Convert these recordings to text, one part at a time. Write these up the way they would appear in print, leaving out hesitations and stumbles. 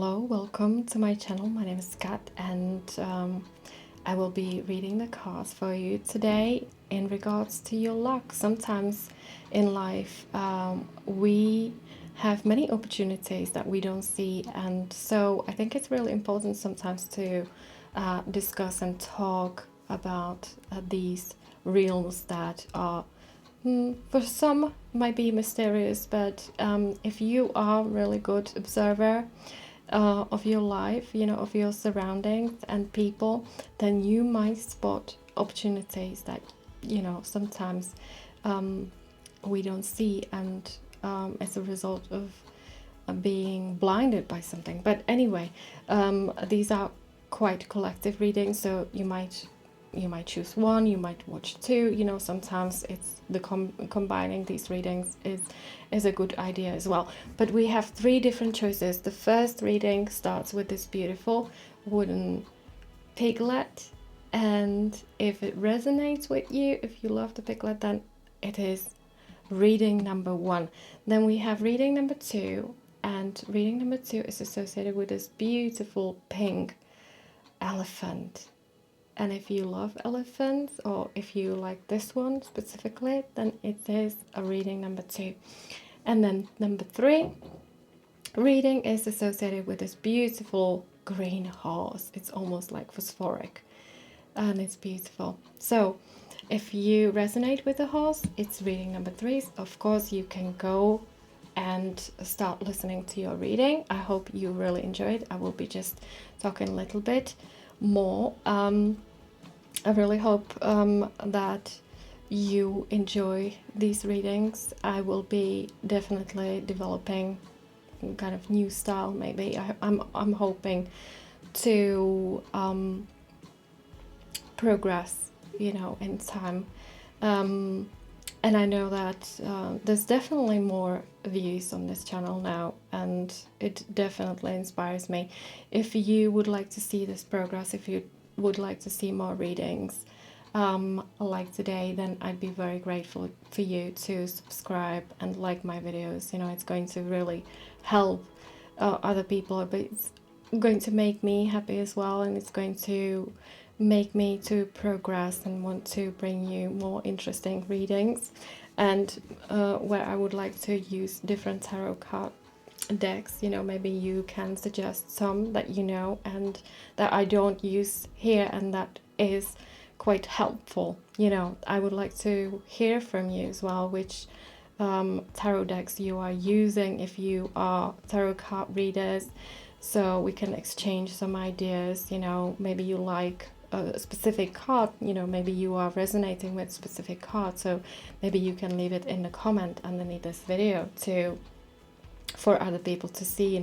Hello, welcome to my channel. My name is Kat, and I will be reading the cards for you today in regards to your luck. Sometimes in life we have many opportunities that we don't see, and so I think it's really important sometimes to discuss and talk about these realms that are for some might be mysterious, but if you are a really good observer of your life, of your surroundings and people, then you might spot opportunities that, sometimes we don't see, and as a result of being blinded by something. But anyway, these are quite collective readings, so you might choose one, you might watch two. Sometimes it's the combining these readings is a good idea as well. But we have three different choices. The first reading starts with this beautiful wooden piglet, and if it resonates with you, if you love the piglet, then it is reading number one. Then we have reading number two, and reading number two is associated with this beautiful pink elephant. And if you love elephants, or if you like this one specifically, then it is a reading number two. And then number three reading is associated with this beautiful green horse. It's almost like phosphoric, and it's beautiful. So if you resonate with the horse, it's reading number three. Of course, you can go and start listening to your reading. I hope you really enjoyed. I will be just talking a little bit more. I really hope that you enjoy these readings. I will be definitely developing kind of new style. Maybe I'm hoping to progress, in time. And I know that there's definitely more views on this channel now, and it definitely inspires me. If you would like to see this progress, if you would like to see more readings like today, then I'd be very grateful for you to subscribe and like my videos. It's going to really help other people, but it's going to make me happy as well, and it's going to make me to progress and want to bring you more interesting readings, and where I would like to use different tarot card decks. Maybe you can suggest some that and that I don't use here, and that is quite helpful. I would like to hear from you as well, which tarot decks you are using, if you are tarot card readers, so we can exchange some ideas. Maybe you like a specific card, maybe you are resonating with specific cards, so maybe you can leave it in the comment underneath this video for other people to see,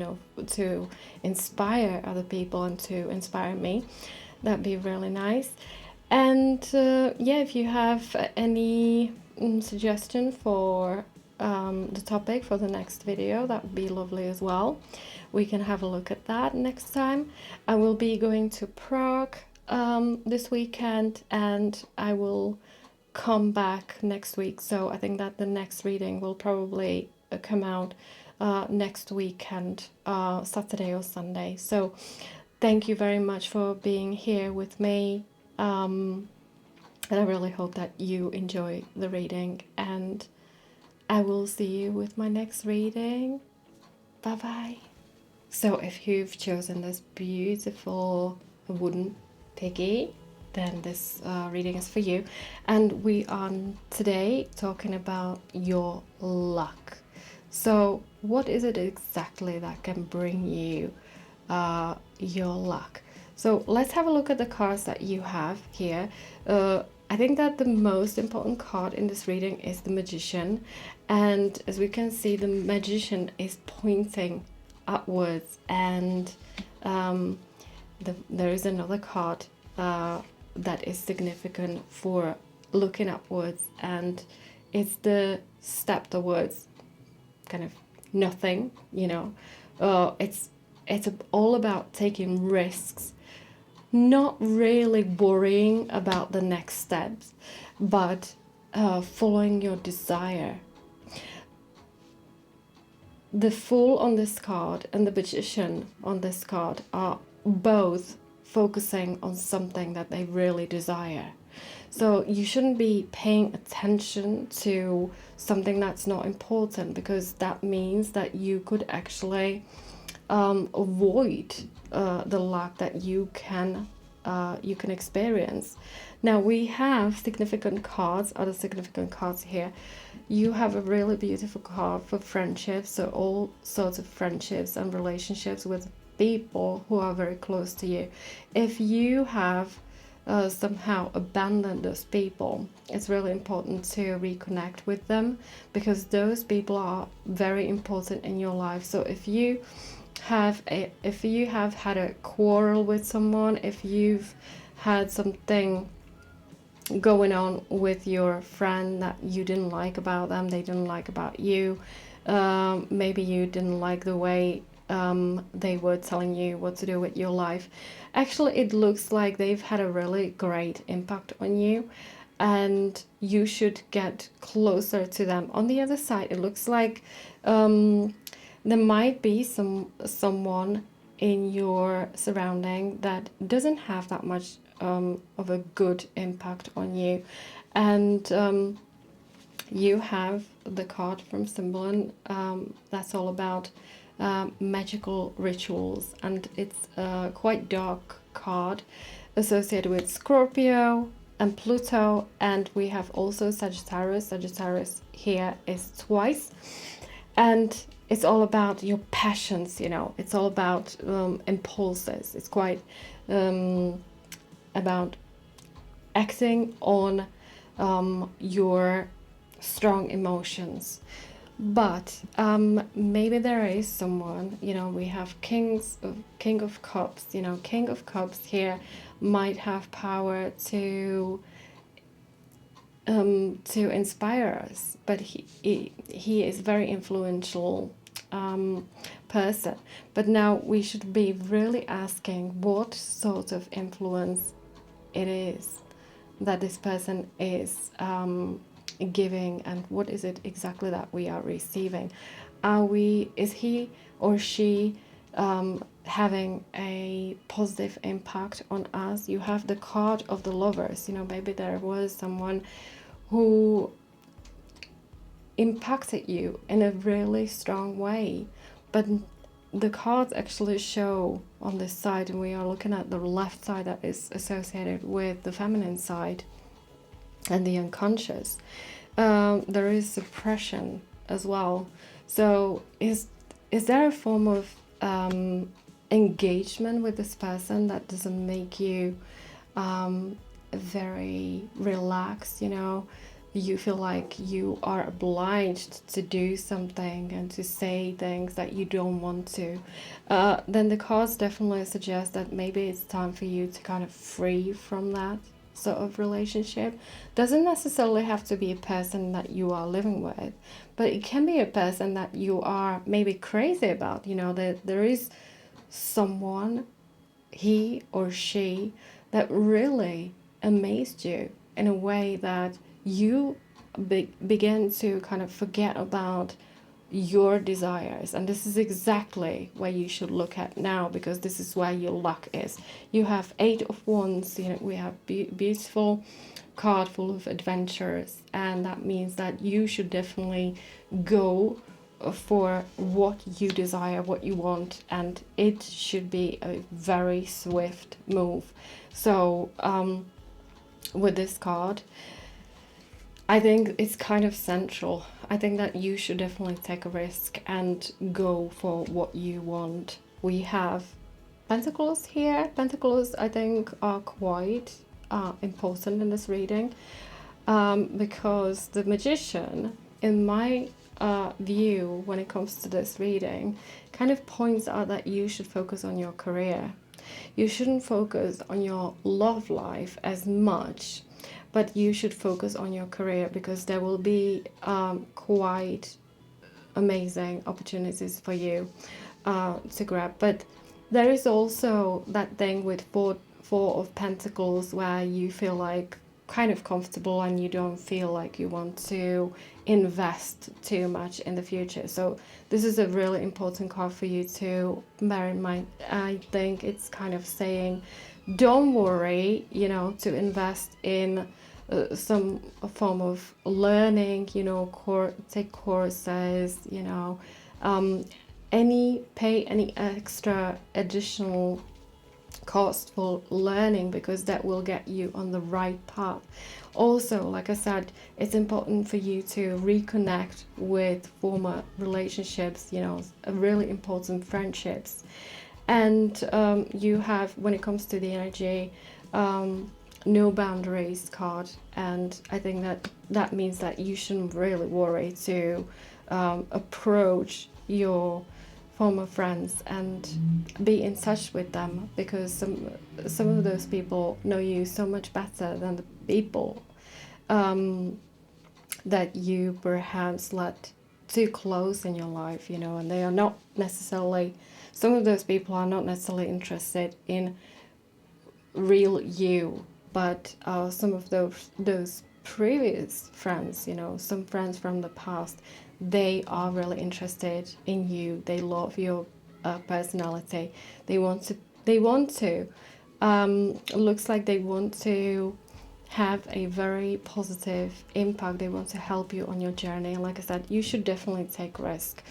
to inspire other people and to inspire me. That'd be really nice. And if you have any suggestion for the topic for the next video, that would be lovely as well. We can have a look at that next time. I will be going to Prague this weekend, and I will come back next week, so I think that the next reading will probably come out next weekend, Saturday or Sunday. So thank you very much for being here with me, and I really hope that you enjoy the reading, and I will see you with my next reading. Bye bye. So if you've chosen this beautiful wooden piggy, then this reading is for you, and we are today talking about your luck. So what is it exactly that can bring you your luck? So let's have a look at the cards that you have here. I think that the most important card in this reading is the Magician, and as we can see, the Magician is pointing upwards, and there is another card that is significant for looking upwards, and it's the step towards kind of nothing. It's all about taking risks, not really worrying about the next steps, but following your desire. the Fool on this card and the Magician on this card are both focusing on something that they really desire. So you shouldn't be paying attention to something that's not important, because that means that you could actually avoid the luck that you can experience. Now we have significant cards, other significant cards here. You have a really beautiful card for friendships, so all sorts of friendships and relationships with people who are very close to you. If you have somehow abandoned those people, it's really important to reconnect with them, because those people are very important in your life. So if you have had a quarrel with someone, if you've had something going on with your friend that you didn't like about them, they didn't like about you, maybe you didn't like the way they were telling you what to do with your life, actually it looks like they've had a really great impact on you, and you should get closer to them. On the other side, it looks like there might be someone in your surrounding that doesn't have that much of a good impact on you, and you have the card from Symbolon that's all about magical rituals, and it's a quite dark card associated with Scorpio and Pluto, and we have also Sagittarius. Sagittarius here is twice, and it's all about your passions, you know, it's all about impulses. It's quite about acting on your strong emotions. But maybe there is someone, you know, we have King of Cups, you know, King of Cups here might have power to inspire us, but he is very influential person. But now we should be really asking what sort of influence it is that this person is giving, and what is it exactly that we are receiving. Is he or she having a positive impact on us? You have the card of the Lovers, you know, maybe there was someone who impacted you in a really strong way, but the cards actually show on this side, and we are looking at the left side that is associated with the feminine side and the unconscious. There is suppression as well. So is there a form of engagement with this person that doesn't make you very relaxed, you know? You feel like you are obliged to do something and to say things that you don't want to, then the cards definitely suggest that maybe it's time for you to kind of free from that sort of relationship. Doesn't necessarily have to be a person that you are living with, but it can be a person that you are maybe crazy about. You know, that there is someone, he or she, that really amazed you in a way that you begin to kind of forget about your desires. And this is exactly where you should look at now, because this is where your luck is. You have 8 of Wands, you know, we have beautiful card full of adventures, and that means that you should definitely go for what you desire, what you want, and it should be a very swift move. So with this card, I think it's kind of central. I think that you should definitely take a risk and go for what you want. We have Pentacles here. Pentacles, I think, are quite important in this reading, because the Magician, in my view, when it comes to this reading, kind of points out that you should focus on your career. You shouldn't focus on your love life as much, but you should focus on your career, because there will be quite amazing opportunities for you to grab. But there is also that thing with four of Pentacles where you feel like kind of comfortable and you don't feel like you want to invest too much in the future. So this is a really important card for you to bear in mind. I think it's kind of saying, don't worry, to invest in some form of learning, take courses, pay any extra additional cost for learning, because that will get you on the right path. Also, like I said, it's important for you to reconnect with former relationships, really important friendships. And you have, when it comes to the energy, no boundaries card. And I think that means that you shouldn't really worry to approach your former friends and be in touch with them, because some of those people know you so much better than the people that you perhaps let too close in your life, and they are not necessarily, some of those people are not necessarily interested in real you, but some of those previous friends, some friends from the past, they are really interested in you. They love your personality. They want to looks like they want to have a very positive impact. They want to help you on your journey. And like I said, you should definitely take risk.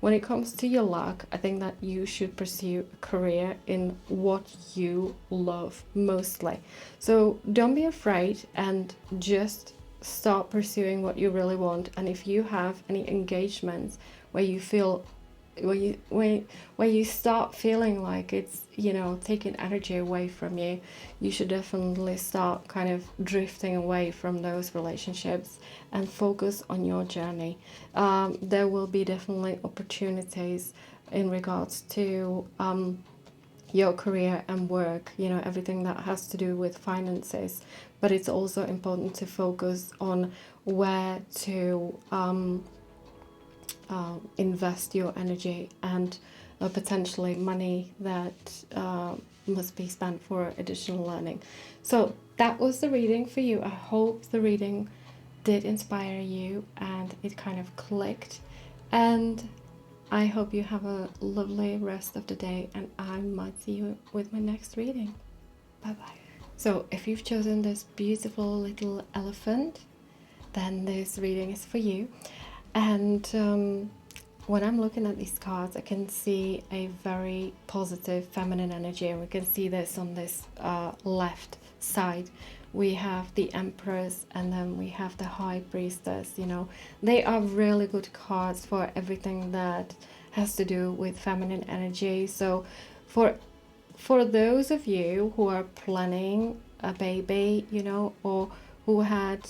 When it comes to your luck, I think that you should pursue a career in what you love mostly. So don't be afraid and just start pursuing what you really want. And if you have any engagements where you feel, where you start feeling like it's taking energy away from you, you should definitely start kind of drifting away from those relationships and focus on your journey. There will be definitely opportunities in regards to your career and work, everything that has to do with finances. But it's also important to focus on where to invest your energy and potentially money that must be spent for additional learning. So that was the reading for you. I hope the reading did inspire you and it kind of clicked. And I hope you have a lovely rest of the day, and I might see you with my next reading. Bye bye. So if you've chosen this beautiful little elephant, then this reading is for you. And when I'm looking at these cards, I can see a very positive feminine energy, and we can see this on this left side. We have the Empress, and then we have the High Priestess. They are really good cards for everything that has to do with feminine energy. So for those of you who are planning a baby, or who had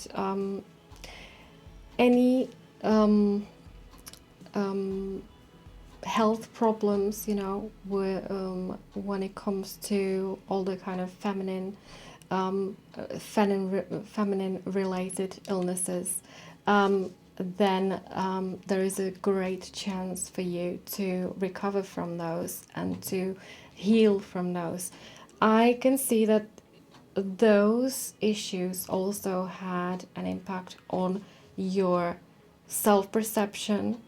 any health problems, when it comes to all the kind of feminine related illnesses, then there is a great chance for you to recover from those and to heal from those. I can see that those issues also had an impact on your self-perception.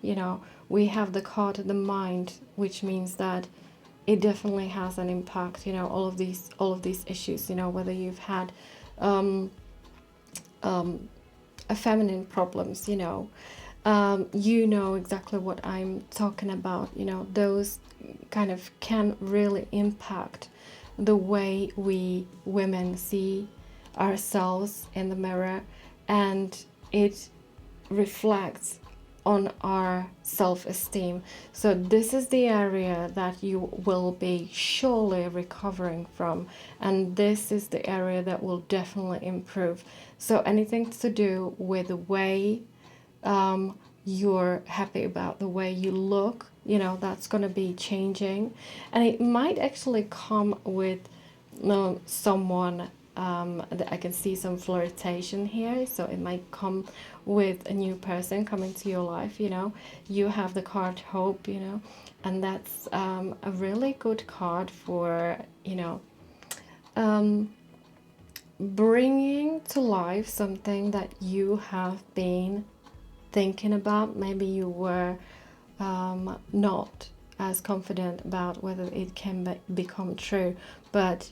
We have the card the mind, which means that it definitely has an impact. All of these issues, whether you've had feminine problems, you know exactly what I'm talking about. Those kind of can really impact the way we women see ourselves in the mirror, and it reflects on our self-esteem. So this is the area that you will be surely recovering from, and this is the area that will definitely improve. So anything to do with the way you're happy about, the way you look, that's going to be changing. And it might actually come with someone I can see some flirtation here, so it might come with a new person coming to your life. You have the card Hope, and that's a really good card for bringing to life something that you have been thinking about. Maybe you were not as confident about whether it can become true, but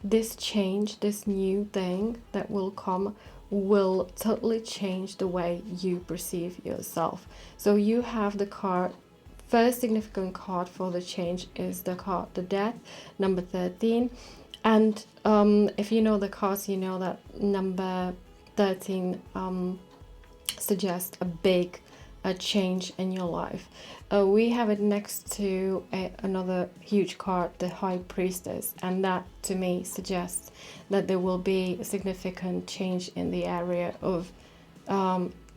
this change, this new thing that will come, will totally change the way you perceive yourself. So you have the card. First significant card for the change is the card the Death, number 13. And if you know the cards, you know that number 13 suggests a big change in your life. We have it next to another huge card, the High Priestess, and that to me suggests that there will be a significant change in the area of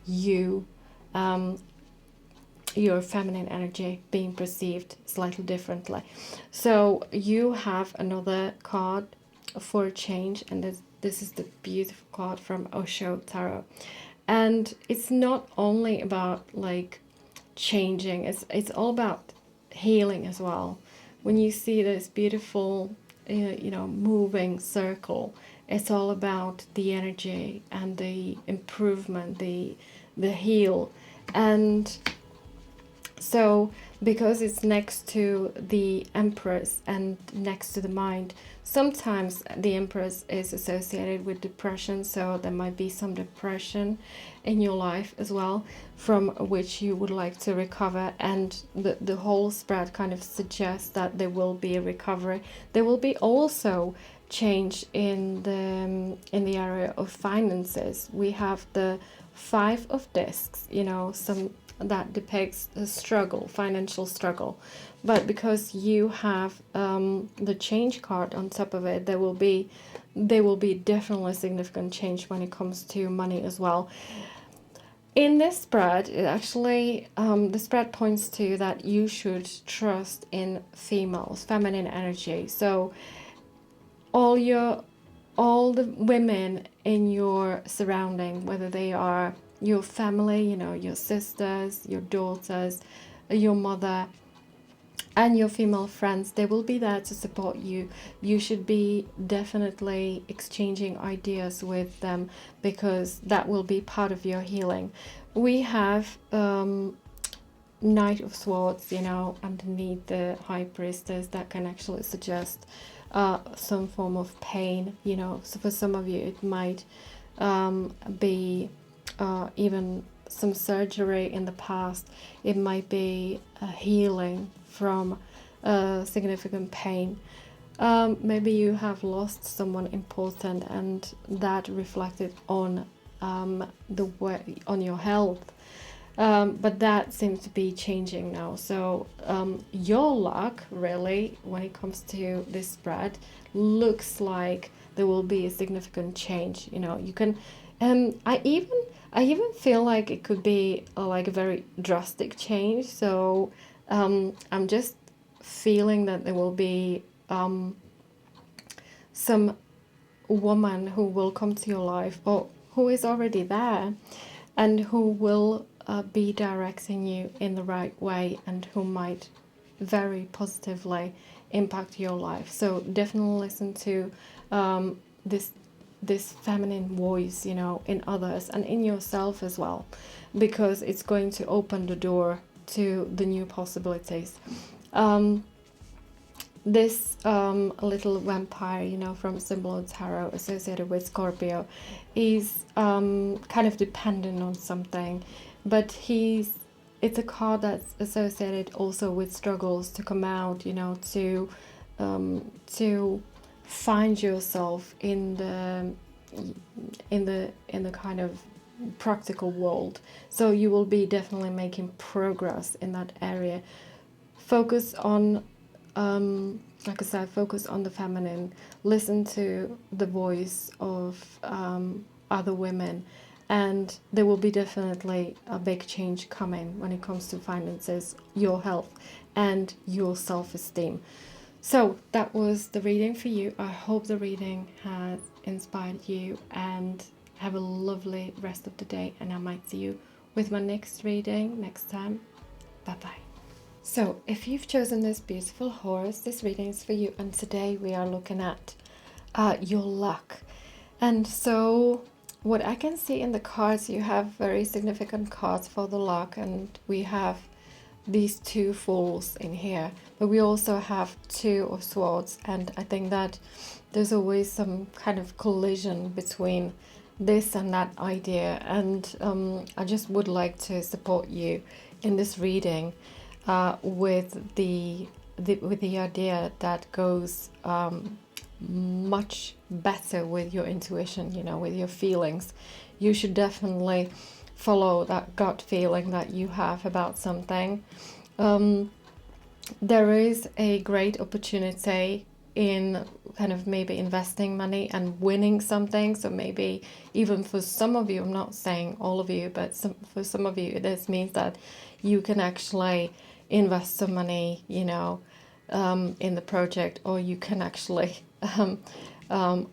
you, your feminine energy being perceived slightly differently. So you have another card for change, and this is the beautiful card from Osho Tarot. And it's not only about like changing, it's all about healing as well. When you see this beautiful moving circle, it's all about the energy and the improvement, the heal. And so because it's next to the Empress and next to the mind, sometimes the Empress is associated with depression, so there might be some depression in your life as well, from which you would like to recover. And the whole spread kind of suggests that there will be a recovery. There will be also change in the area of finances. We have the Five of Discs, some that depicts a struggle, financial struggle. But because you have the change card on top of it, there will be definitely significant change when it comes to money as well. In this spread, it actually the spread points to that you should trust in females, feminine energy. So all the women in your surrounding, whether they are your family, your sisters, your daughters, your mother, and your female friends, they will be there to support you. You should be definitely exchanging ideas with them, because that will be part of your healing. We have Knight of Swords, underneath the High Priestess, that can actually suggest some form of pain, so for some of you it might be even some surgery in the past. It might be a healing from significant pain. Maybe you have lost someone important, and that reflected on on your health. But that seems to be changing now. So your luck, really, when it comes to this spread, looks like there will be a significant change. You can, I even feel like it could be like a very drastic change. So I'm just feeling that there will be some woman who will come to your life, or who is already there, and who will be directing you in the right way, and who might very positively impact your life. So definitely listen to this feminine voice, in others and in yourself as well, because it's going to open the door to the new possibilities. This little vampire, from Symbol Tarot, associated with Scorpio, is kind of dependent on something, but it's a card that's associated also with struggles to come out, to find yourself in the kind of practical world. So you will be definitely making progress in that area. Focus on like I said, focus on the feminine. Listen to the voice of other women, and there will be definitely a big change coming when it comes to finances, your health, and your self-esteem. So that was the reading for you. I hope the reading has inspired you, and have a lovely rest of the day, and I might see you with my next reading next time. Bye bye. So if you've chosen this beautiful horse, this reading is for you, and today we are looking at your luck. And so what I can see in the cards, you have very significant cards for the luck, and we have these two fools in here, but we also have two of swords, and I think that there's always some kind of collision between this and that idea. And I just would like to support you in this reading with the idea that goes much better with your intuition, you know, with your feelings. You should definitely follow that gut feeling that you have about something. There is a great opportunity in kind of maybe investing money and winning something. So maybe even for some of you, I'm not saying all of you, but for some of you, this means that you can actually invest some money, you know, in the project, or you can actually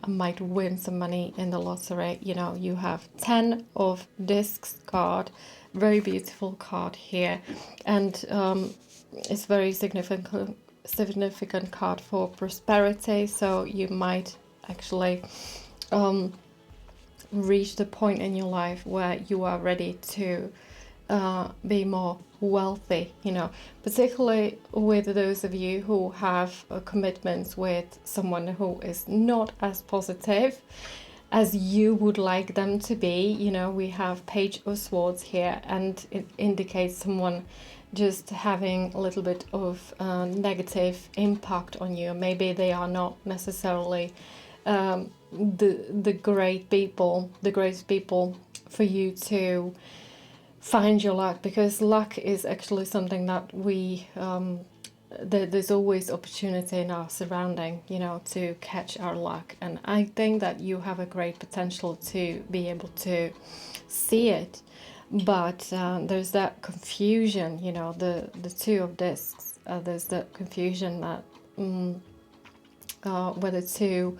might win some money in the lottery. You know, you have 10 of discs card, very beautiful card here, and it's very significant card for prosperity. So you might actually reach the point in your life where you are ready to be more wealthy, you know, particularly with those of you who have commitments with someone who is not as positive as you would like them to be. You know, we have Page of Swords here, and it indicates someone just having a little bit of negative impact on you. Maybe they are not necessarily the great people, the greatest people for you to find your luck, because luck is actually something that we there's always opportunity in our surrounding, you know, to catch our luck. And I think that you have a great potential to be able to see it, but there's that confusion, you know, the two of discs, there's that confusion that whether to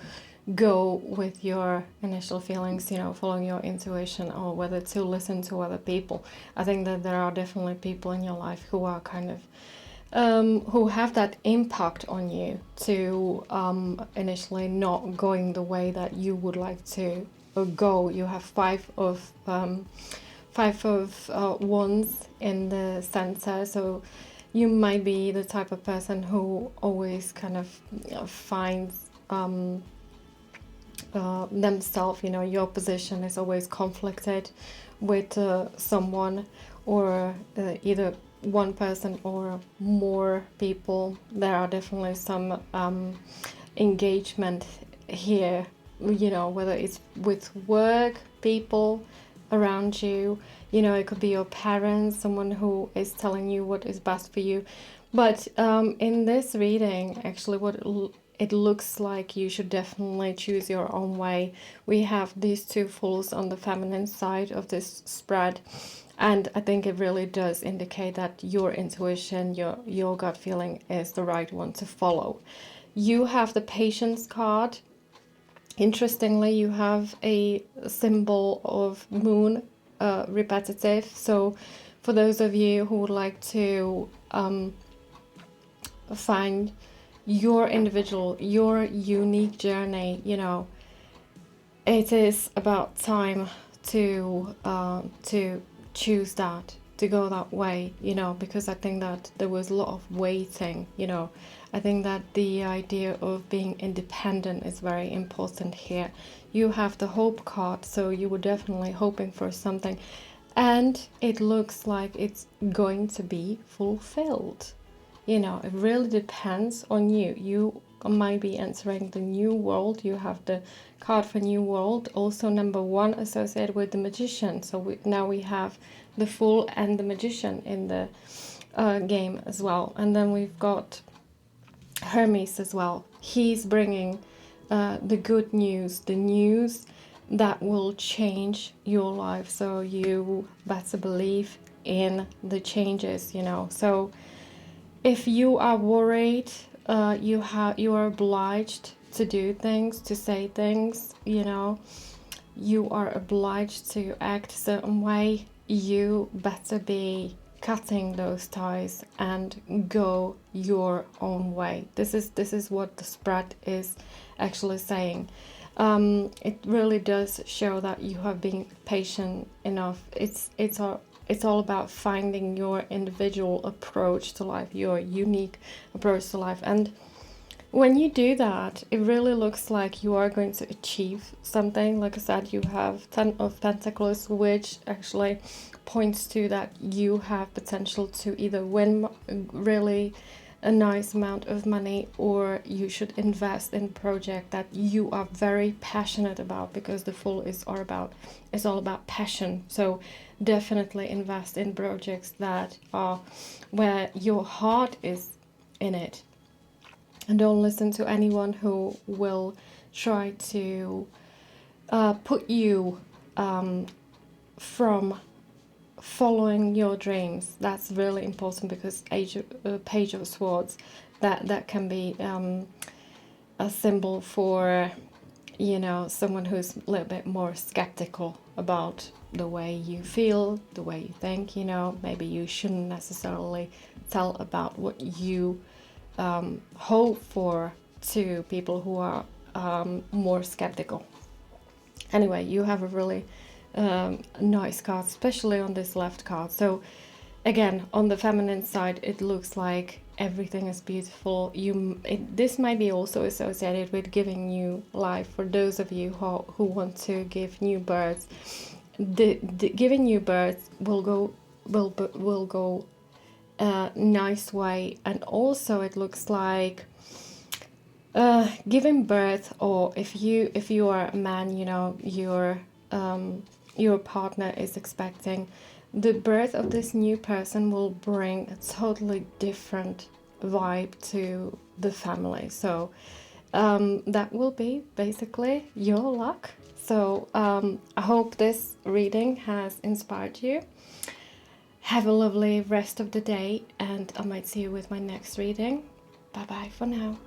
go with your initial feelings, you know, following your intuition, or whether to listen to other people. I think that there are definitely people in your life who are kind of who have that impact on you to initially not going the way that you would like to go. You have five of wands in the center, so you might be the type of person who always kind of finds themselves, you know, your position is always conflicted with someone, or either one person or more people. There are definitely some engagement here, you know, whether it's with work, people around you, you know, it could be your parents, someone who is telling you what is best for you. But in this reading, actually, what it looks like you should definitely choose your own way. We have these two fools on the feminine side of this spread, and I think it really does indicate that your intuition, your gut feeling is the right one to follow. You have the Patience card. Interestingly, you have a symbol of moon, repetitive. So for those of you who would like to find your individual, your unique journey, you know, it is about time to choose that, to go that way, you know, because I think that there was a lot of waiting, you know. I think that the idea of being independent is very important here. You have the Hope card, so you were definitely hoping for something, and it looks like it's going to be fulfilled. You know, it really depends on you. You might be entering the new world. You have the card for new world, also number 1 associated with the Magician. So now we have the Fool and the Magician in the game as well. And then we've got Hermes as well. He's bringing the good news, the news that will change your life. So you better believe in the changes, you know. So if you are worried, you are obliged to do things, to say things, you know, you are obliged to act a certain way. You better be cutting those ties and go your own way. This is what the spread is actually saying. It really does show that you have been patient enough. It's all about finding your individual approach to life, your unique approach to life. And when you do that, it really looks like you are going to achieve something. Like I said, you have 10 of Pentacles, which actually points to that you have potential to either win really a nice amount of money, or you should invest in a project that you are very passionate about, because the Fool is all about passion. So definitely invest in projects that are where your heart is in it. And don't listen to anyone who will try to put you from following your dreams. That's really important, because Page of Swords, that can be a symbol for, you know, someone who's a little bit more skeptical about the way you feel, the way you think. You know, maybe you shouldn't necessarily tell about what you hope for to people who are more skeptical. Anyway, you have a really nice card, especially on this left card. So again, on the feminine side, it looks like everything is beautiful. This might be also associated with giving new life for those of you who want to give new birth. The giving new birth will go nice way. And also it looks like giving birth, or if you are a man, you know, your partner is expecting, the birth of this new person will bring a totally different vibe to the family. So that will be basically your luck. So I hope this reading has inspired you. Have a lovely rest of the day, and I might see you with my next reading. Bye bye for now.